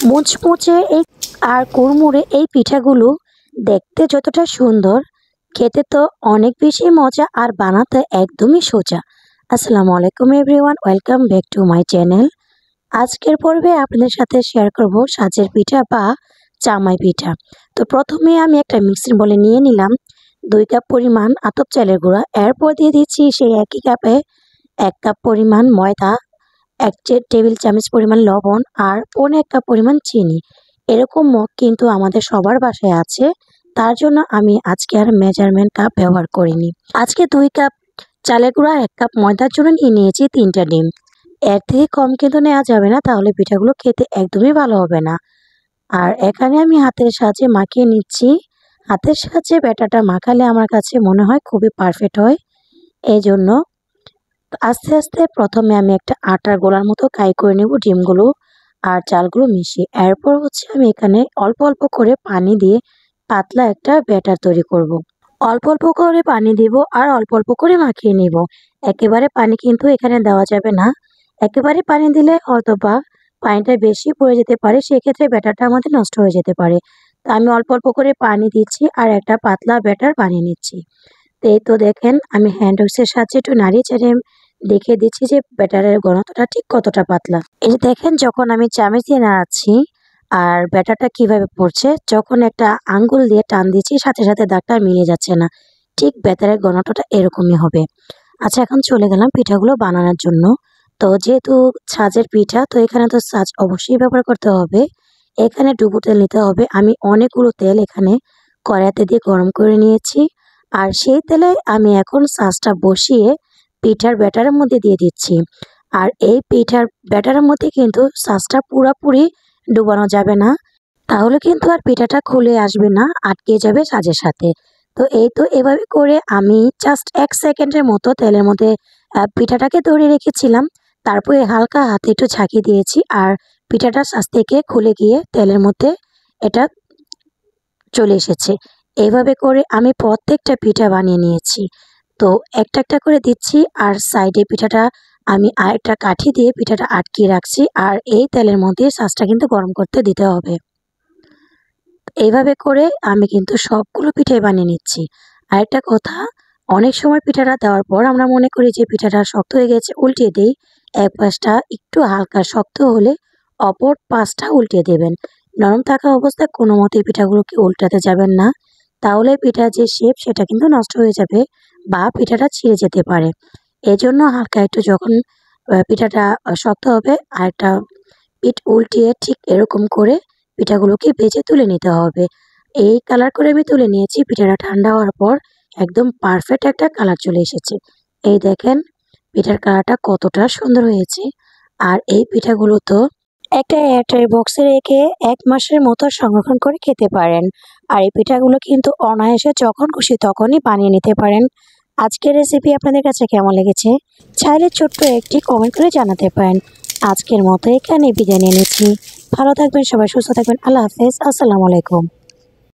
মুচমুচে এই আর কুড়মুড়ে এই পিঠাগুলো দেখতে যতটা সুন্দর, খেতে তো অনেক বেশি মজা আর বানাতে একদমই সোজা। আসসালামু আলাইকুম everyone, welcome back to my channel. আজকের পর্বে আপনাদের সাথে শেয়ার করব সাজের পিঠা বা চামাই পিঠা। তো প্রথমে আমি একটা মিক্সিং বলে নিয়ে নিলাম 2 কাপ পরিমাণ আতপ চালের গুঁড়া। এরপর দিয়ে দিচ্ছি সেই একই কাপে 1 কাপ পরিমাণ ময়দা, 1 টেবিল চামচ পরিমাণ লবণ আর 1.5 কাপ পরিমাণ চিনি। এরকম মগ কিন্তু আমাদের সবার বাসায় আছে, তার জন্য আমি আজকে আর মেজারমেন্ট কাপ ব্যবহার করিনি। আজকে 2 কাপ চালের গুঁড়া 1 কাপ ময়দার জন্য নিয়ে নিয়েছি 3টা ডিম। এর থেকে কম কিন্তু নেওয়া যাবে না, তাহলে পিঠাগুলো খেতে একদমই ভালো হবে না। আর এখানে আমি হাতের সাহায্যে মাখিয়ে নিচ্ছি। হাতের সাহায্যে ব্যাটারটা মাখালে আমার কাছে মনে হয় খুবই পারফেক্ট হয়। এই জন্য আস্তে আস্তে প্রথমে আমি একটা আটার গোলার মতো কাই করে নেব ডিমগুলো আর চালগুলো মিশিয়ে। এরপর আমি এখানে অল্প অল্প করে পানি দিয়ে পাতলা একটা ব্যাটার তৈরি করব। অল্প অল্প করে পানি দিব আর অল্প অল্প করে মাখিয়ে নিব। একেবারে পানি কিন্তু এখানে দেওয়া যাবে না। একেবারে পানি দিলে হয়তোবা পানিটা বেশি পড়ে যেতে পারে, সেক্ষেত্রে ব্যাটারটা আমাদের নষ্ট হয়ে যেতে পারে। তো আমি অল্প অল্প করে পানি দিচ্ছি আর একটা পাতলা ব্যাটার বানিয়ে নিচ্ছি। তো এই তো দেখেন, আমি হ্যান্ড উইক্সের সাহায্যে একটু নাড়িয়ে চাড়িয়ে দেখিয়ে দিচ্ছি যে ব্যাটারের ঘনত্বটা ঠিক কতটা পাতলা। এই যে দেখেন, যখন আমি চামচ দিয়ে নাড়াচ্ছি আর ব্যাটারটা কিভাবে পড়ছে, যখন একটা আঙ্গুল দিয়ে টান দিচ্ছি সাথে সাথে দাগটা মিলে যাচ্ছে না, ঠিক ব্যাটারের ঘনত্বটা এরকমই হবে। আচ্ছা, এখন চলে গেলাম পিঠাগুলো বানানোর জন্য। তো যেহেতু ছাঁচের পিঠা, তো এখানে তো ছাঁচ অবশ্যই ব্যবহার করতে হবে। এখানে ডুবো তেল নিতে হবে। আমি অনেকগুলো তেল এখানে কড়াইতে দিয়ে গরম করে নিয়েছি আর সেই তেলে আমি এখন ছাঁচটা বসিয়ে পিঠার ব্যাটারের মধ্যে দিয়ে দিচ্ছি। আর এই পিঠার ব্যাটারের মধ্যে কিন্তু ছাঁচটা পুরোপুরি ডুবানো যাবে না, তাহলে কিন্তু আর পিঠাটা খুলে আসবে না, আটকে যাবে ছাঁচের সাথে। তো এই তো এভাবে করে আমি জাস্ট 1 সেকেন্ডের মতো তেলের মধ্যে পিঠাটাকে ধরে রেখেছিলাম। তারপরে হালকা হাতে একটু ঝাঁকিয়ে দিয়েছি আর পিঠাটা ছাঁচ থেকে খুলে গিয়ে তেলের মধ্যে এটা চলে এসেছে। এইভাবে করে আমি প্রত্যেকটা পিঠা বানিয়ে নিয়েছি। তো একটা একটা করে দিচ্ছি আর সাইডে পিঠাটা আমি আরেকটা কাঠি দিয়ে পিঠাটা আটকিয়ে রাখছি। আর এই তেলের মধ্যে ছাঁচটা কিন্তু গরম করতে দিতে হবে। এইভাবে করে আমি কিন্তু সবগুলো পিঠাই বানিয়ে নিচ্ছি। আরেকটা কথা, অনেক সময় পিঠাটা দেওয়ার পর আমরা মনে করি যে পিঠাটা শক্ত হয়ে গেছে, উল্টিয়ে দিই। এক পাশটা একটু হালকা শক্ত হলে অপর পাশটা উল্টিয়ে দেবেন। নরম থাকা অবস্থায় কোনো মতেই পিঠাগুলোকে উল্টাতে যাবেন না, তাহলে পিঠার যে শেপ সেটা কিন্তু নষ্ট হয়ে যাবে বা পিঠাটা ছিঁড়ে যেতে পারে। এজন্য হালকা একটু যখন পিঠাটা শক্ত হবে, আরেকটা পিঠ উল্টিয়ে ঠিক এরকম করে পিঠাগুলোকে ভেজে তুলে নিতে হবে। এই কালার করে আমি তুলে নিয়েছি। পিঠাটা ঠান্ডা হওয়ার পর একদম পারফেক্ট একটা কালার চলে এসেছে। এই দেখেন পিঠার কালারটা কতটা সুন্দর হয়েছে। আর এই পিঠাগুলো তো একটা এয়ারটাইট বক্সে রেখে 1 মাসের মতো সংরক্ষণ করে খেতে পারেন। আর এই পিঠাগুলো কিন্তু অনায়াসে যখন খুশি তখনই বানিয়ে নিতে পারেন। আজকের রেসিপি আপনাদের কাছে কেমন লেগেছে চাইলে ছোট্ট একটি কমেন্ট করে জানাতে পারেন। আজকের মতো এখানে বিদায় নিয়ে নিচ্ছি। ভালো থাকবেন সবাই, সুস্থ থাকবেন। আল্লাহ হাফেজ, আসসালামু আলাইকুম।